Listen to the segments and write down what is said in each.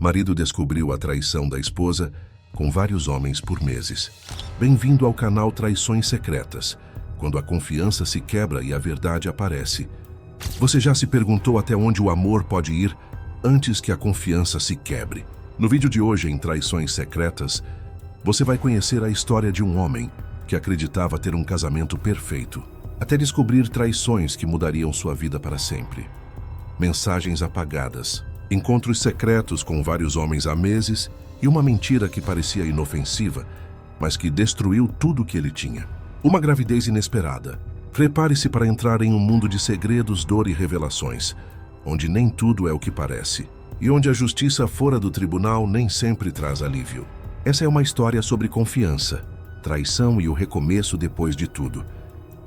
Marido descobriu a traição da esposa com vários homens por meses. Bem-vindo ao canal Traições Secretas, quando a confiança se quebra e a verdade aparece. Você já se perguntou até onde o amor pode ir antes que a confiança se quebre? No vídeo de hoje, em Traições Secretas, você vai conhecer a história de um homem que acreditava ter um casamento perfeito, até descobrir traições que mudariam sua vida para sempre. Mensagens apagadas, encontros secretos com vários homens há meses e uma mentira que parecia inofensiva, mas que destruiu tudo o que ele tinha. Uma gravidez inesperada. Prepare-se para entrar em um mundo de segredos, dor e revelações, onde nem tudo é o que parece, e onde a justiça fora do tribunal nem sempre traz alívio. Essa é uma história sobre confiança, traição e o recomeço depois de tudo.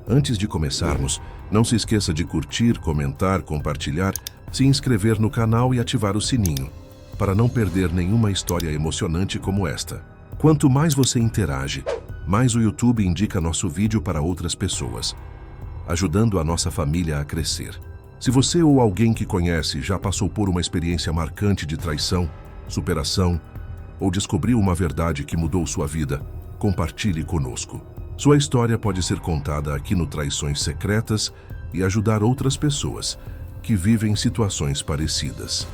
Antes de começarmos, não se esqueça de curtir, comentar, compartilhar, se inscrever no canal e ativar o sininho, para não perder nenhuma história emocionante como esta. Quanto mais você interage, mais o YouTube indica nosso vídeo para outras pessoas, ajudando a nossa família a crescer. Se você ou alguém que conhece já passou por uma experiência marcante de traição, superação, ou descobriu uma verdade que mudou sua vida, compartilhe conosco. Sua história pode ser contada aqui no Traições Secretas e ajudar outras pessoas que vivem situações parecidas.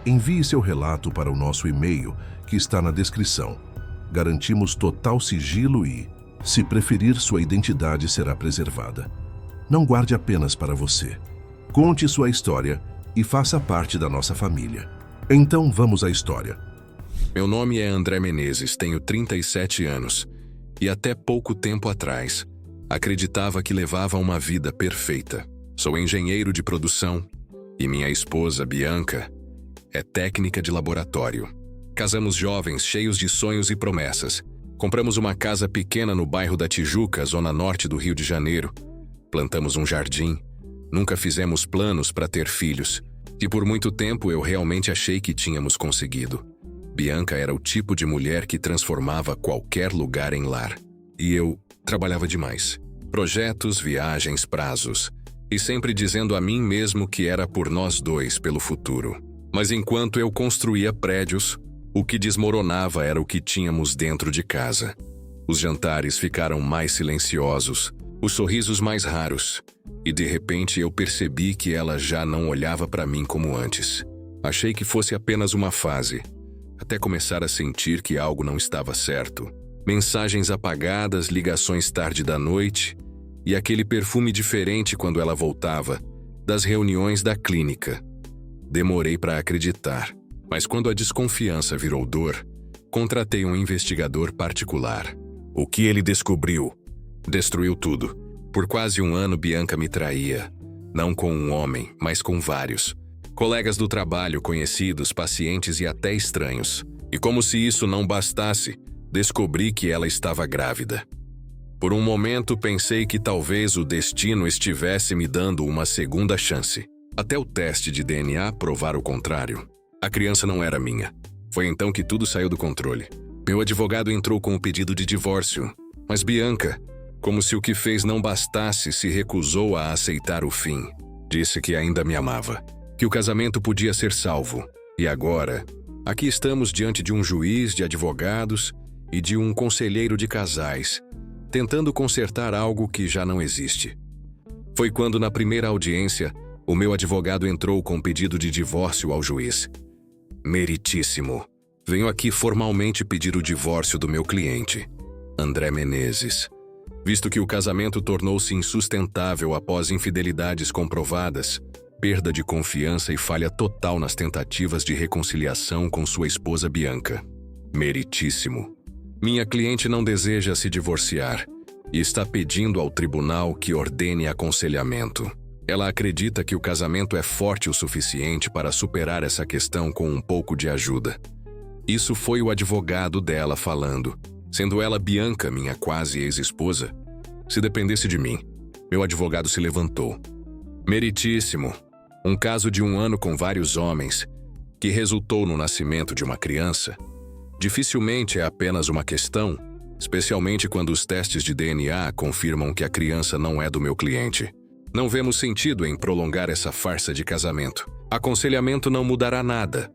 Envie seu relato para o nosso e-mail, que está na descrição. Garantimos total sigilo e, se preferir, sua identidade será preservada. Não guarde apenas para você. Conte sua história e faça parte da nossa família. Então vamos à história. Meu nome é André Menezes, tenho 37 anos e até pouco tempo atrás acreditava que levava uma vida perfeita. Sou engenheiro de produção e minha esposa, Bianca, é técnica de laboratório. Casamos jovens, cheios de sonhos e promessas. Compramos uma casa pequena no bairro da Tijuca, zona norte do Rio de Janeiro. Plantamos um jardim. Nunca fizemos planos para ter filhos. E por muito tempo eu realmente achei que tínhamos conseguido. Bianca era o tipo de mulher que transformava qualquer lugar em lar. E eu trabalhava demais. Projetos, viagens, prazos. E sempre dizendo a mim mesmo que era por nós dois, pelo futuro. Mas enquanto eu construía prédios, o que desmoronava era o que tínhamos dentro de casa. Os jantares ficaram mais silenciosos, os sorrisos mais raros. E de repente eu percebi que ela já não olhava para mim como antes. Achei que fosse apenas uma fase, até começar a sentir que algo não estava certo. Mensagens apagadas, ligações tarde da noite e aquele perfume diferente quando ela voltava das reuniões da clínica. Demorei para acreditar, mas quando a desconfiança virou dor, contratei um investigador particular. O que ele descobriu? Destruiu tudo. Por quase um ano, Bianca me traía. Não com um homem, mas com vários. Colegas do trabalho, conhecidos, pacientes e até estranhos. E como se isso não bastasse, descobri que ela estava grávida. Por um momento pensei que talvez o destino estivesse me dando uma segunda chance. Até o teste de DNA provar o contrário. A criança não era minha. Foi então que tudo saiu do controle. Meu advogado entrou com o pedido de divórcio. Mas Bianca, como se o que fez não bastasse, se recusou a aceitar o fim. Disse que ainda me amava, que o casamento podia ser salvo. E agora, aqui estamos diante de um juiz, de advogados e de um conselheiro de casais, tentando consertar algo que já não existe. Foi quando, na primeira audiência, o meu advogado entrou com pedido de divórcio ao juiz. Meritíssimo. Venho aqui formalmente pedir o divórcio do meu cliente, André Menezes. Visto que o casamento tornou-se insustentável após infidelidades comprovadas, perda de confiança e falha total nas tentativas de reconciliação com sua esposa Bianca. Meritíssimo. Minha cliente não deseja se divorciar e está pedindo ao tribunal que ordene aconselhamento. Ela acredita que o casamento é forte o suficiente para superar essa questão com um pouco de ajuda. Isso foi o advogado dela falando, sendo ela Bianca, minha quase ex-esposa. Se dependesse de mim, meu advogado se levantou. Meritíssimo. Um caso de um ano com vários homens, que resultou no nascimento de uma criança, dificilmente é apenas uma questão, especialmente quando os testes de DNA confirmam que a criança não é do meu cliente. Não vemos sentido em prolongar essa farsa de casamento. Aconselhamento não mudará nada.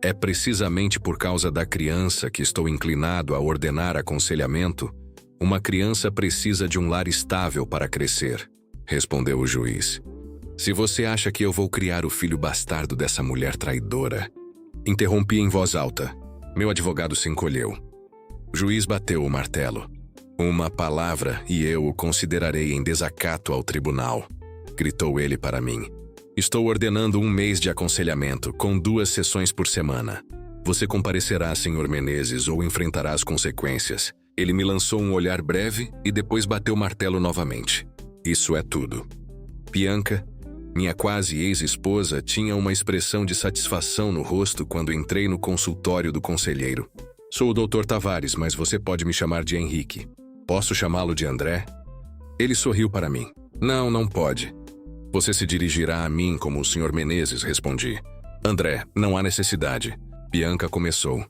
É precisamente por causa da criança que estou inclinado a ordenar aconselhamento. Uma criança precisa de um lar estável para crescer, respondeu o juiz. Se você acha que eu vou criar o filho bastardo dessa mulher traidora... Interrompi em voz alta. Meu advogado se encolheu. O juiz bateu o martelo. Uma palavra e eu o considerarei em desacato ao tribunal, gritou ele para mim. Estou ordenando 1 mês de aconselhamento, com 2 sessões por semana. Você comparecerá, Sr. Menezes, ou enfrentará as consequências. Ele me lançou um olhar breve e depois bateu o martelo novamente. Isso é tudo. Bianca, minha quase ex-esposa, tinha uma expressão de satisfação no rosto quando entrei no consultório do conselheiro. Sou o Dr. Tavares, mas você pode me chamar de Henrique. Posso chamá-lo de André? Ele sorriu para mim. Não, não pode. Você se dirigirá a mim como o Sr. Menezes, respondi. André, não há necessidade. Bianca começou.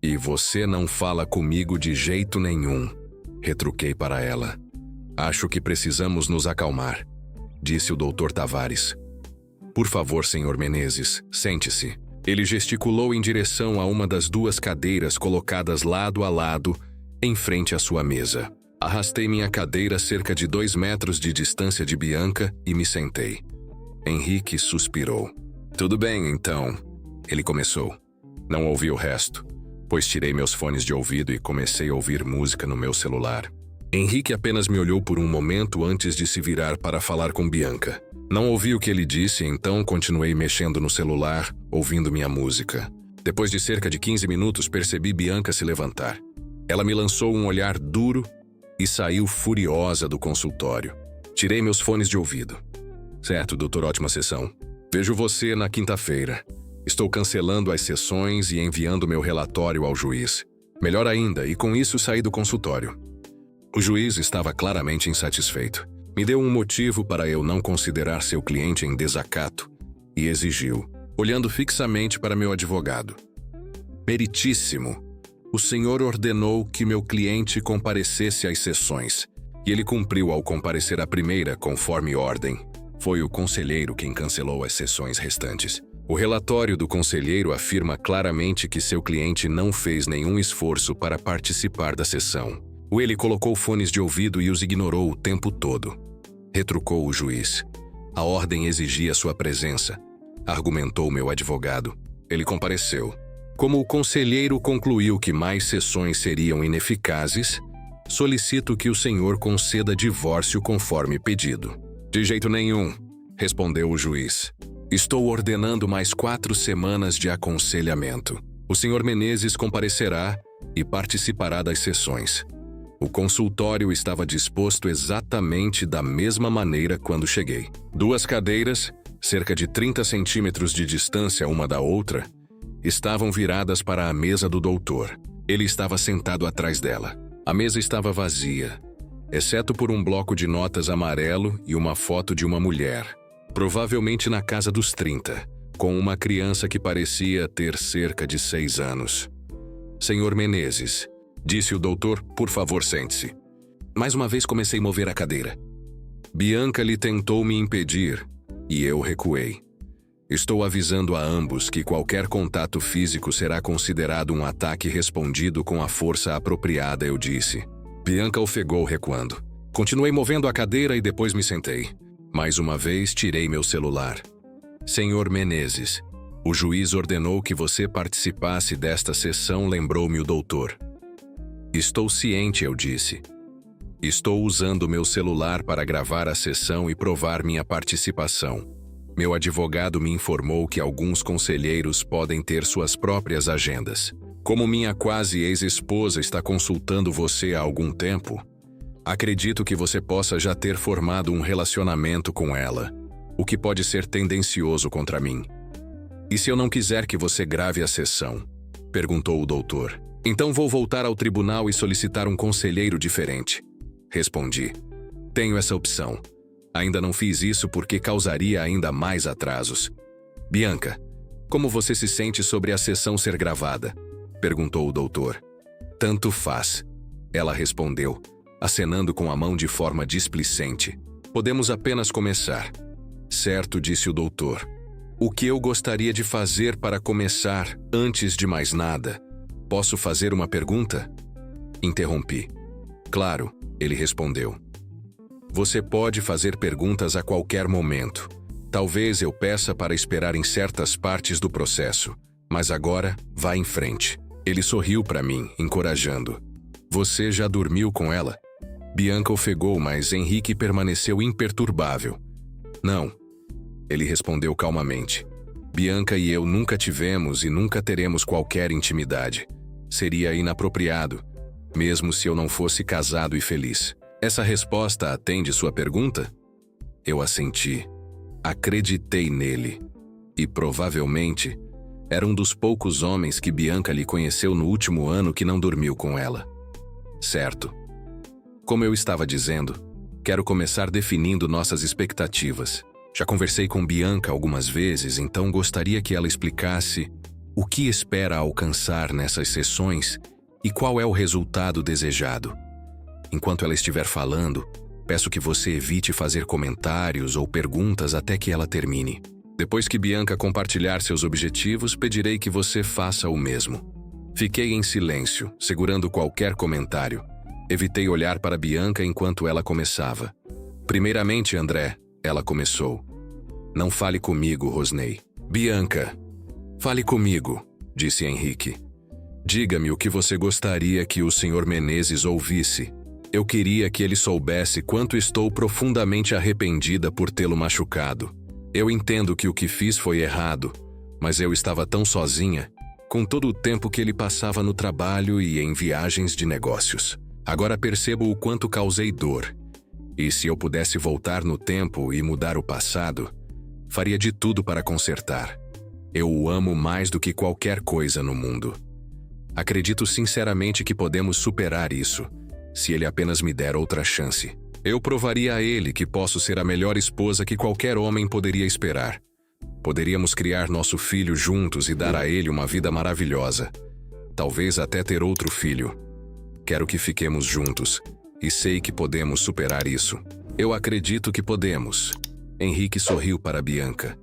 E você não fala comigo de jeito nenhum, retruquei para ela. Acho que precisamos nos acalmar, disse o Dr. Tavares. Por favor, Sr. Menezes, sente-se. Ele gesticulou em direção a uma das 2 cadeiras colocadas lado a lado, em frente à sua mesa. Arrastei minha cadeira cerca de 2 metros de distância de Bianca e me sentei. Henrique suspirou. Tudo bem, então. Ele começou. Não ouvi o resto, pois tirei meus fones de ouvido e comecei a ouvir música no meu celular. Henrique apenas me olhou por um momento antes de se virar para falar com Bianca. Não ouvi o que ele disse, então continuei mexendo no celular, ouvindo minha música. Depois de cerca de 15 minutos, percebi Bianca se levantar. Ela me lançou um olhar duro e saiu furiosa do consultório. Tirei meus fones de ouvido. Certo, doutor, ótima sessão. Vejo você na quinta-feira. Estou cancelando as sessões e enviando meu relatório ao juiz. Melhor ainda, e com isso saí do consultório. O juiz estava claramente insatisfeito. Me deu um motivo para eu não considerar seu cliente em desacato e exigiu, olhando fixamente para meu advogado. Meritíssimo, o senhor ordenou que meu cliente comparecesse às sessões, e ele cumpriu ao comparecer à primeira, conforme ordem. Foi o conselheiro quem cancelou as sessões restantes. O relatório do conselheiro afirma claramente que seu cliente não fez nenhum esforço para participar da sessão. Ele colocou fones de ouvido e os ignorou o tempo todo. Retrucou o juiz. A ordem exigia sua presença, argumentou meu advogado. Ele compareceu. Como o conselheiro concluiu que mais sessões seriam ineficazes, solicito que o senhor conceda divórcio conforme pedido. De jeito nenhum, respondeu o juiz. Estou ordenando mais 4 semanas de aconselhamento. O senhor Menezes comparecerá e participará das sessões. O consultório estava disposto exatamente da mesma maneira quando cheguei. 2 cadeiras, cerca de 30 centímetros de distância uma da outra, estavam viradas para a mesa do doutor. Ele estava sentado atrás dela. A mesa estava vazia, exceto por um bloco de notas amarelo e uma foto de uma mulher, provavelmente na casa dos 30, com uma criança que parecia ter cerca de 6 anos. Senhor Menezes, disse o doutor, por favor, sente-se. Mais uma vez comecei a mover a cadeira. Bianca lhe tentou me impedir, e eu recuei. Estou avisando a ambos que qualquer contato físico será considerado um ataque respondido com a força apropriada, eu disse. Bianca ofegou recuando. Continuei movendo a cadeira e depois me sentei. Mais uma vez tirei meu celular. Senhor Menezes, o juiz ordenou que você participasse desta sessão, lembrou-me o doutor. Estou ciente, eu disse. Estou usando meu celular para gravar a sessão e provar minha participação. Meu advogado me informou que alguns conselheiros podem ter suas próprias agendas. Como minha quase ex-esposa está consultando você há algum tempo, acredito que você possa já ter formado um relacionamento com ela, o que pode ser tendencioso contra mim. E se eu não quiser que você grave a sessão? Perguntou o doutor. Então vou voltar ao tribunal e solicitar um conselheiro diferente. Respondi. Tenho essa opção. Ainda não fiz isso porque causaria ainda mais atrasos. Bianca, como você se sente sobre a sessão ser gravada? Perguntou o doutor. Tanto faz. Ela respondeu, acenando com a mão de forma displicente. Podemos apenas começar. Certo, disse o doutor. O que eu gostaria de fazer para começar, antes de mais nada? Posso fazer uma pergunta? Interrompi. Claro, ele respondeu. Você pode fazer perguntas a qualquer momento. Talvez eu peça para esperar em certas partes do processo, mas agora, vá em frente. Ele sorriu para mim, encorajando. Você já dormiu com ela? Bianca ofegou, mas Henrique permaneceu imperturbável. Não. Ele respondeu calmamente. Bianca e eu nunca tivemos e nunca teremos qualquer intimidade. Seria inapropriado, mesmo se eu não fosse casado e feliz. Essa resposta atende sua pergunta? Eu assenti. Acreditei nele. E provavelmente era um dos poucos homens que Bianca lhe conheceu no último ano que não dormiu com ela. Certo. Como eu estava dizendo, quero começar definindo nossas expectativas. Já conversei com Bianca algumas vezes, então gostaria que ela explicasse o que espera alcançar nessas sessões e qual é o resultado desejado. Enquanto ela estiver falando, peço que você evite fazer comentários ou perguntas até que ela termine. Depois que Bianca compartilhar seus objetivos, pedirei que você faça o mesmo. Fiquei em silêncio, segurando qualquer comentário. Evitei olhar para Bianca enquanto ela começava. Primeiramente, André, ela começou. Não fale comigo, Rosnei. Bianca, fale comigo, disse Henrique. Diga-me o que você gostaria que o Sr. Menezes ouvisse. Eu queria que ele soubesse quanto estou profundamente arrependida por tê-lo machucado. Eu entendo que o que fiz foi errado, mas eu estava tão sozinha, com todo o tempo que ele passava no trabalho e em viagens de negócios. Agora percebo o quanto causei dor. E se eu pudesse voltar no tempo e mudar o passado, faria de tudo para consertar. Eu o amo mais do que qualquer coisa no mundo. Acredito sinceramente que podemos superar isso, se ele apenas me der outra chance. Eu provaria a ele que posso ser a melhor esposa que qualquer homem poderia esperar. Poderíamos criar nosso filho juntos e dar a ele uma vida maravilhosa. Talvez até ter outro filho. Quero que fiquemos juntos, e sei que podemos superar isso. Eu acredito que podemos. Henrique sorriu para Bianca.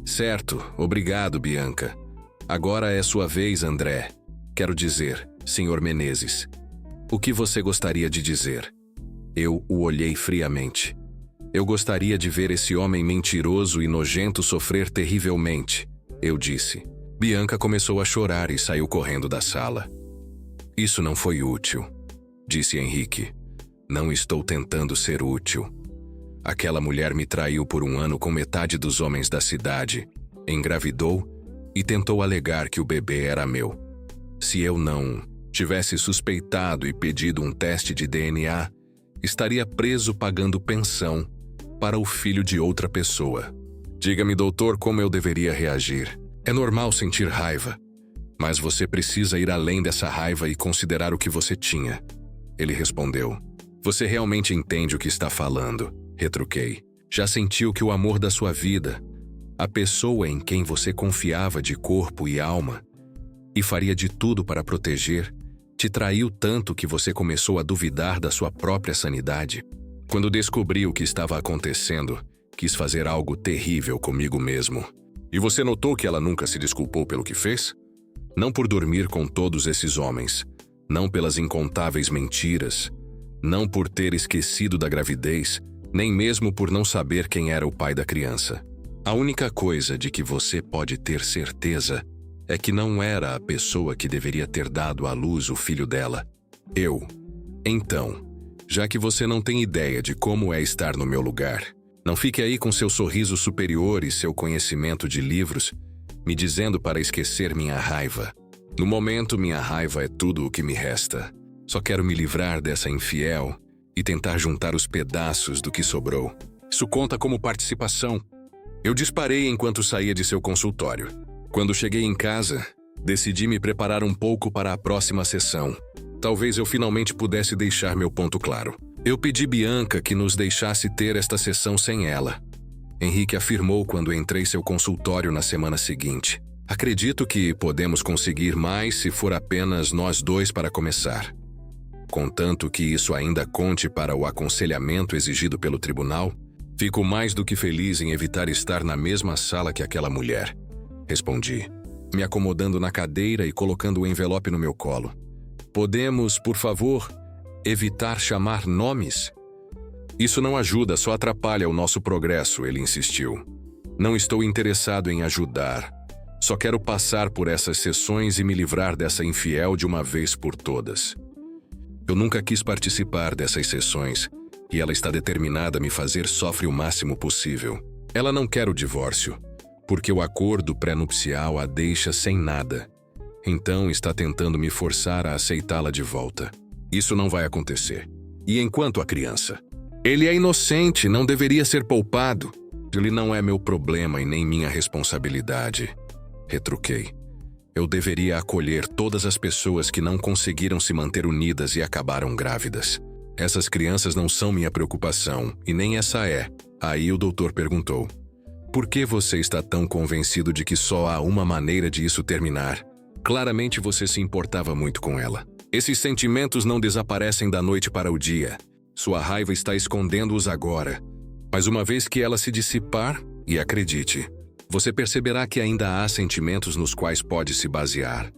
Certo, obrigado, Bianca. Agora é sua vez, André. Quero dizer, Sr. Menezes. O que você gostaria de dizer? Eu o olhei friamente. Eu gostaria de ver esse homem mentiroso e nojento sofrer terrivelmente, eu disse. Bianca começou a chorar e saiu correndo da sala. Isso não foi útil, disse Henrique. Não estou tentando ser útil. Aquela mulher me traiu por um ano com metade dos homens da cidade, engravidou e tentou alegar que o bebê era meu. Se eu não tivesse suspeitado e pedido um teste de DNA, estaria preso pagando pensão para o filho de outra pessoa. Diga-me, doutor, como eu deveria reagir. É normal sentir raiva, mas você precisa ir além dessa raiva e considerar o que você tinha. Ele respondeu. Você realmente entende o que está falando, retruquei. Já sentiu que o amor da sua vida, a pessoa em quem você confiava de corpo e alma, e faria de tudo para proteger, te traiu tanto que você começou a duvidar da sua própria sanidade? Quando descobri o que estava acontecendo, quis fazer algo terrível comigo mesmo. E você notou que ela nunca se desculpou pelo que fez? Não por dormir com todos esses homens, não pelas incontáveis mentiras, não por ter esquecido da gravidez, nem mesmo por não saber quem era o pai da criança. A única coisa de que você pode ter certeza é que não era a pessoa que deveria ter dado à luz o filho dela. Eu. Então, já que você não tem ideia de como é estar no meu lugar, não fique aí com seu sorriso superior e seu conhecimento de livros, me dizendo para esquecer minha raiva. No momento, minha raiva é tudo o que me resta. Só quero me livrar dessa infiel e tentar juntar os pedaços do que sobrou. Isso conta como participação. Eu disparei enquanto saía de seu consultório. Quando cheguei em casa, decidi me preparar um pouco para a próxima sessão. Talvez eu finalmente pudesse deixar meu ponto claro. Eu pedi Bianca que nos deixasse ter esta sessão sem ela. Henrique afirmou quando entrei seu consultório na semana seguinte. Acredito que podemos conseguir mais se for apenas nós dois para começar. Contanto que isso ainda conte para o aconselhamento exigido pelo tribunal, Fico mais do que feliz em evitar estar na mesma sala que aquela mulher, respondi, me acomodando na cadeira e colocando o envelope no meu colo. Podemos, por favor, evitar chamar nomes? Isso não ajuda, só atrapalha o nosso progresso, ele insistiu. Não estou interessado em ajudar. Só quero passar por essas sessões e me livrar dessa infiel de uma vez por todas. Eu nunca quis participar dessas sessões e ela está determinada a me fazer sofrer o máximo possível. Ela não quer o divórcio, porque o acordo pré-nupcial a deixa sem nada. Então está tentando me forçar a aceitá-la de volta. Isso não vai acontecer. E enquanto a criança? Ele é inocente, não deveria ser poupado. Ele não é meu problema e nem minha responsabilidade. Retruquei. Eu deveria acolher todas as pessoas que não conseguiram se manter unidas e acabaram grávidas. Essas crianças não são minha preocupação, e nem essa é. Aí o doutor perguntou. Por que você está tão convencido de que só há uma maneira de isso terminar? Claramente você se importava muito com ela. Esses sentimentos não desaparecem da noite para o dia. Sua raiva está escondendo-os agora. Mas uma vez que ela se dissipar, e acredite, você perceberá que ainda há sentimentos nos quais pode se basear.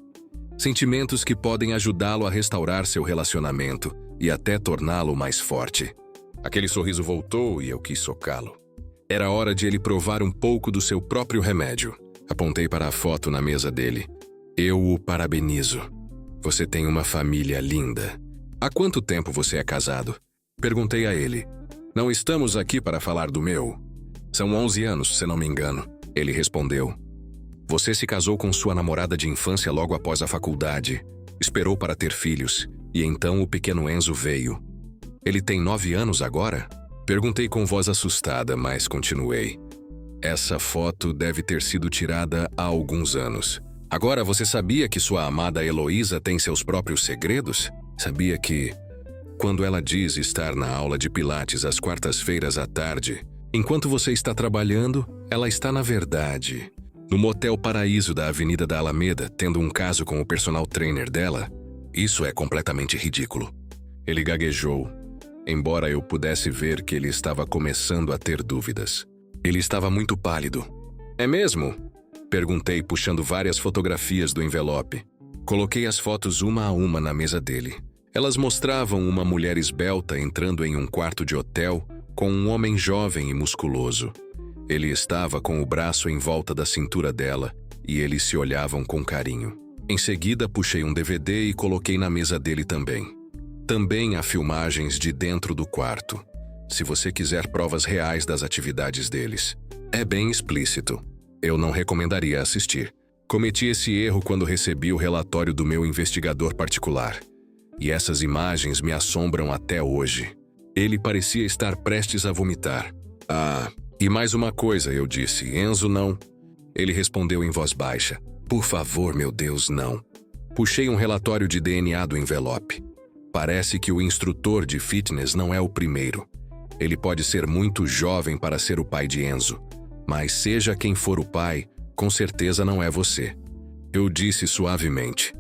Sentimentos que podem ajudá-lo a restaurar seu relacionamento e até torná-lo mais forte. Aquele sorriso voltou e eu quis socá-lo. Era hora de ele provar um pouco do seu próprio remédio. Apontei para a foto na mesa dele. Eu o parabenizo. Você tem uma família linda. Há quanto tempo você é casado? Perguntei a ele. Não estamos aqui para falar do meu. São 11 anos, se não me engano. Ele respondeu. Você se casou com sua namorada de infância logo após a faculdade. Esperou para ter filhos. E então o pequeno Enzo veio. Ele tem 9 anos agora? Perguntei com voz assustada, mas continuei. Essa foto deve ter sido tirada há alguns anos. Agora você sabia que sua amada Heloísa tem seus próprios segredos? Sabia que, quando ela diz estar na aula de pilates às quartas-feiras à tarde, enquanto você está trabalhando, ela está na verdade no Motel Paraíso da Avenida da Alameda, tendo um caso com o personal trainer dela? Isso é completamente ridículo. Ele gaguejou, embora eu pudesse ver que ele estava começando a ter dúvidas. Ele estava muito pálido. É mesmo? Perguntei, puxando várias fotografias do envelope. Coloquei as fotos uma a uma na mesa dele. Elas mostravam uma mulher esbelta entrando em um quarto de hotel com um homem jovem e musculoso. Ele estava com o braço em volta da cintura dela e eles se olhavam com carinho. Em seguida, puxei um DVD e coloquei na mesa dele também. Também há filmagens de dentro do quarto, se você quiser provas reais das atividades deles. É bem explícito. Eu não recomendaria assistir. Cometi esse erro quando recebi o relatório do meu investigador particular. E essas imagens me assombram até hoje. Ele parecia estar prestes a vomitar. Ah, e mais uma coisa, eu disse. Enzo não. Ele respondeu em voz baixa. Por favor, meu Deus, não. Puxei um relatório de DNA do envelope. Parece que o instrutor de fitness não é o primeiro. Ele pode ser muito jovem para ser o pai de Enzo. Mas seja quem for o pai, com certeza não é você. Eu disse suavemente.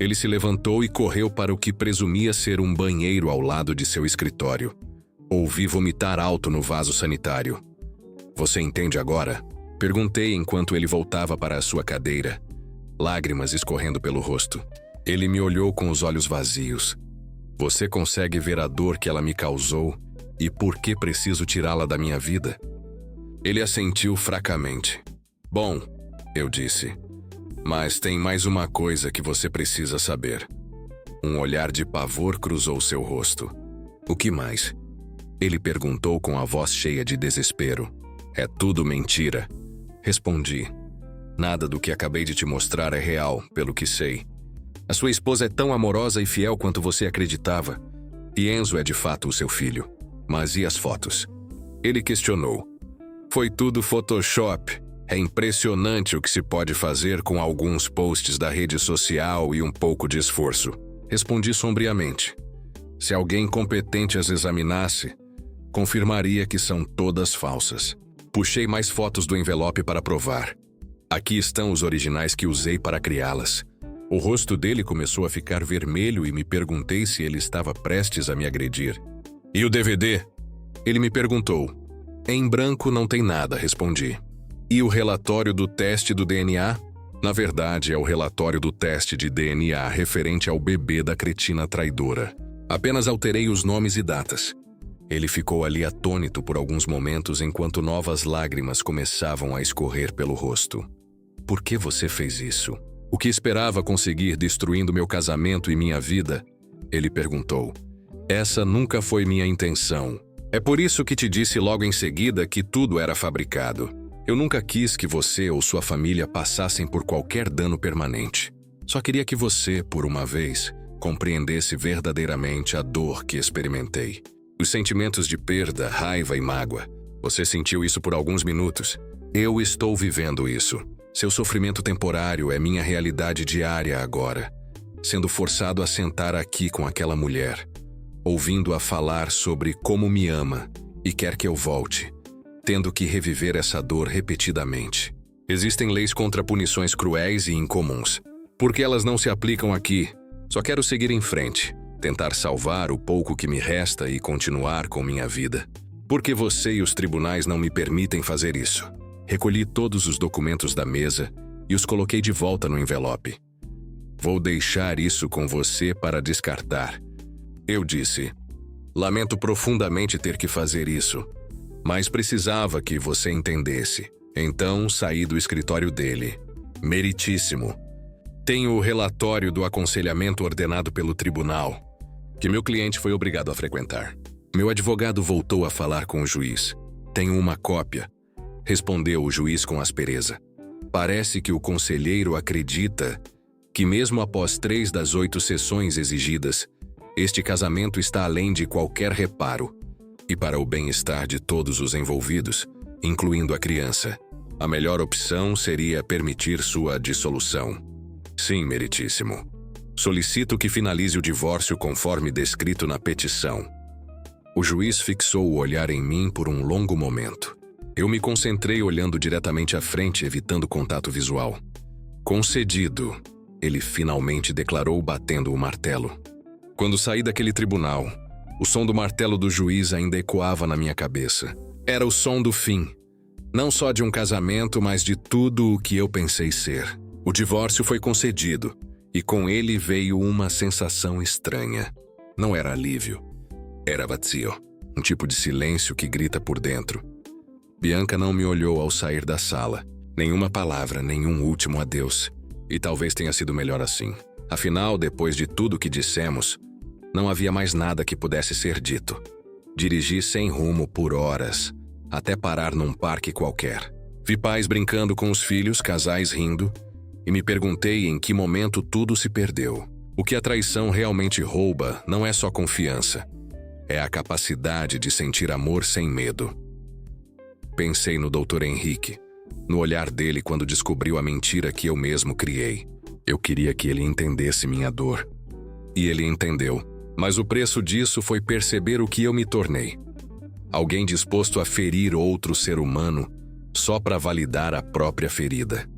Ele se levantou e correu para o que presumia ser um banheiro ao lado de seu escritório. Ouvi vomitar alto no vaso sanitário. Você entende agora? Perguntei enquanto ele voltava para a sua cadeira, lágrimas escorrendo pelo rosto. Ele me olhou com os olhos vazios. Você consegue ver a dor que ela me causou e por que preciso tirá-la da minha vida? Ele assentiu fracamente. Bom, eu disse, mas tem mais uma coisa que você precisa saber. Um olhar de pavor cruzou seu rosto. O que mais? Ele perguntou com a voz cheia de desespero. É tudo mentira. Respondi. Nada do que acabei de te mostrar é real, pelo que sei. A sua esposa é tão amorosa e fiel quanto você acreditava. E Enzo é de fato o seu filho. Mas e as fotos? Ele questionou. Foi tudo Photoshop. É impressionante o que se pode fazer com alguns posts da rede social e um pouco de esforço. Respondi sombriamente. Se alguém competente as examinasse, confirmaria que são todas falsas. Puxei mais fotos do envelope para provar. Aqui estão os originais que usei para criá-las. O rosto dele começou a ficar vermelho e me perguntei se ele estava prestes a me agredir. E o DVD? Ele me perguntou. Em branco não tem nada, respondi. E o relatório do teste do DNA? Na verdade, é o relatório do teste de DNA referente ao bebê da cretina traidora. Apenas alterei os nomes e datas. Ele ficou ali atônito por alguns momentos enquanto novas lágrimas começavam a escorrer pelo rosto. Por que você fez isso? O que esperava conseguir destruindo meu casamento e minha vida? Ele perguntou. Essa nunca foi minha intenção. É por isso que te disse logo em seguida que tudo era fabricado. Eu nunca quis que você ou sua família passassem por qualquer dano permanente. Só queria que você, por uma vez, compreendesse verdadeiramente a dor que experimentei. Os sentimentos de perda, raiva e mágoa. Você sentiu isso por alguns minutos. Eu estou vivendo isso. Seu sofrimento temporário é minha realidade diária agora. Sendo forçado a sentar aqui com aquela mulher, ouvindo-a falar sobre como me ama e quer que eu volte, tendo que reviver essa dor repetidamente. Existem leis contra punições cruéis e incomuns. Por que elas não se aplicam aqui? Só quero seguir em frente, tentar salvar o pouco que me resta e continuar com minha vida. Por que você e os tribunais não me permitem fazer isso? Recolhi todos os documentos da mesa e os coloquei de volta no envelope. Vou deixar isso com você para descartar. Eu disse, lamento profundamente ter que fazer isso, mas precisava que você entendesse. Então saí do escritório dele. Meritíssimo. Tenho o relatório do aconselhamento ordenado pelo tribunal, que meu cliente foi obrigado a frequentar. Meu advogado voltou a falar com o juiz. Tenho uma cópia, respondeu o juiz com aspereza. Parece que o conselheiro acredita que mesmo após 3 das 8 sessões exigidas, este casamento está além de qualquer reparo. E para o bem-estar de todos os envolvidos, incluindo a criança, a melhor opção seria permitir sua dissolução. Sim, meritíssimo. Solicito que finalize o divórcio conforme descrito na petição. O juiz fixou o olhar em mim por um longo momento. Eu me concentrei olhando diretamente à frente, evitando contato visual. Concedido, ele finalmente declarou batendo o martelo. Quando saí daquele tribunal, o som do martelo do juiz ainda ecoava na minha cabeça. Era o som do fim. Não só de um casamento, mas de tudo o que eu pensei ser. O divórcio foi concedido, e com ele veio uma sensação estranha. Não era alívio. Era vazio. Um tipo de silêncio que grita por dentro. Bianca não me olhou ao sair da sala. Nenhuma palavra, nenhum último adeus. E talvez tenha sido melhor assim. Afinal, depois de tudo que dissemos, não havia mais nada que pudesse ser dito. Dirigi sem rumo por horas, até parar num parque qualquer. Vi pais brincando com os filhos, casais rindo, e me perguntei em que momento tudo se perdeu. O que a traição realmente rouba não é só confiança. É a capacidade de sentir amor sem medo. Pensei no Dr. Henrique, no olhar dele quando descobriu a mentira que eu mesmo criei. Eu queria que ele entendesse minha dor. E ele entendeu. Mas o preço disso foi perceber o que eu me tornei. Alguém disposto a ferir outro ser humano só para validar a própria ferida.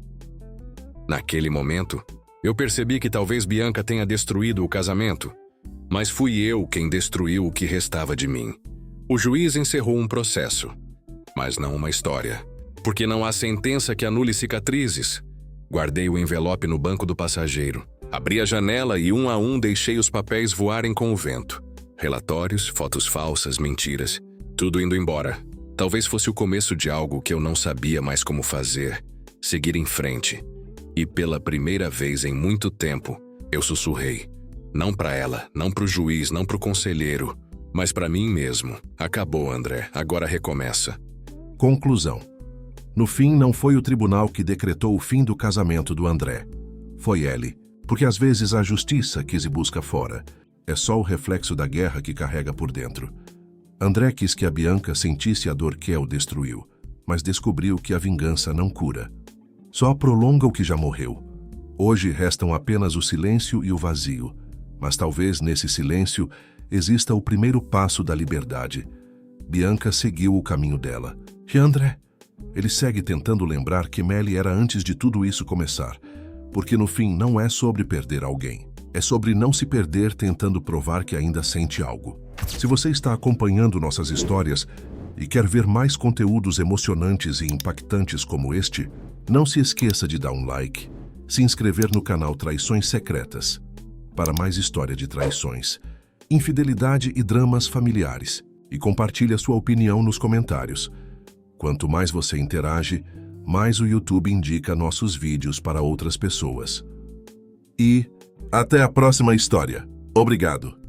Naquele momento, eu percebi que talvez Bianca tenha destruído o casamento, mas fui eu quem destruiu o que restava de mim. O juiz encerrou um processo, mas não uma história. Porque não há sentença que anule cicatrizes. Guardei o envelope no banco do passageiro. Abri a janela e um a um deixei os papéis voarem com o vento. Relatórios, fotos falsas, mentiras. Tudo indo embora. Talvez fosse o começo de algo que eu não sabia mais como fazer. Seguir em frente. E pela primeira vez em muito tempo, eu sussurrei. Não para ela, não para o juiz, não para o conselheiro, mas para mim mesmo. Acabou, André. Agora recomeça. Conclusão. No fim, não foi o tribunal que decretou o fim do casamento do André. Foi ele, porque às vezes a justiça quis e busca fora. É só o reflexo da guerra que carrega por dentro. André quis que a Bianca sentisse a dor que o destruiu, mas descobriu que a vingança não cura. Só prolonga o que já morreu. Hoje restam apenas o silêncio e o vazio, mas talvez nesse silêncio exista o primeiro passo da liberdade. Bianca seguiu o caminho dela. E André? Ele segue tentando lembrar que Melly era antes de tudo isso começar, porque no fim não é sobre perder alguém. É sobre não se perder tentando provar que ainda sente algo. Se você está acompanhando nossas histórias, E quer ver mais conteúdos emocionantes e impactantes como este? Não se esqueça de dar um like, se inscrever no canal Traições Secretas, para mais história de traições, infidelidade e dramas familiares, e compartilhe a sua opinião nos comentários. Quanto mais você interage, mais o YouTube indica nossos vídeos para outras pessoas. E até a próxima história. Obrigado!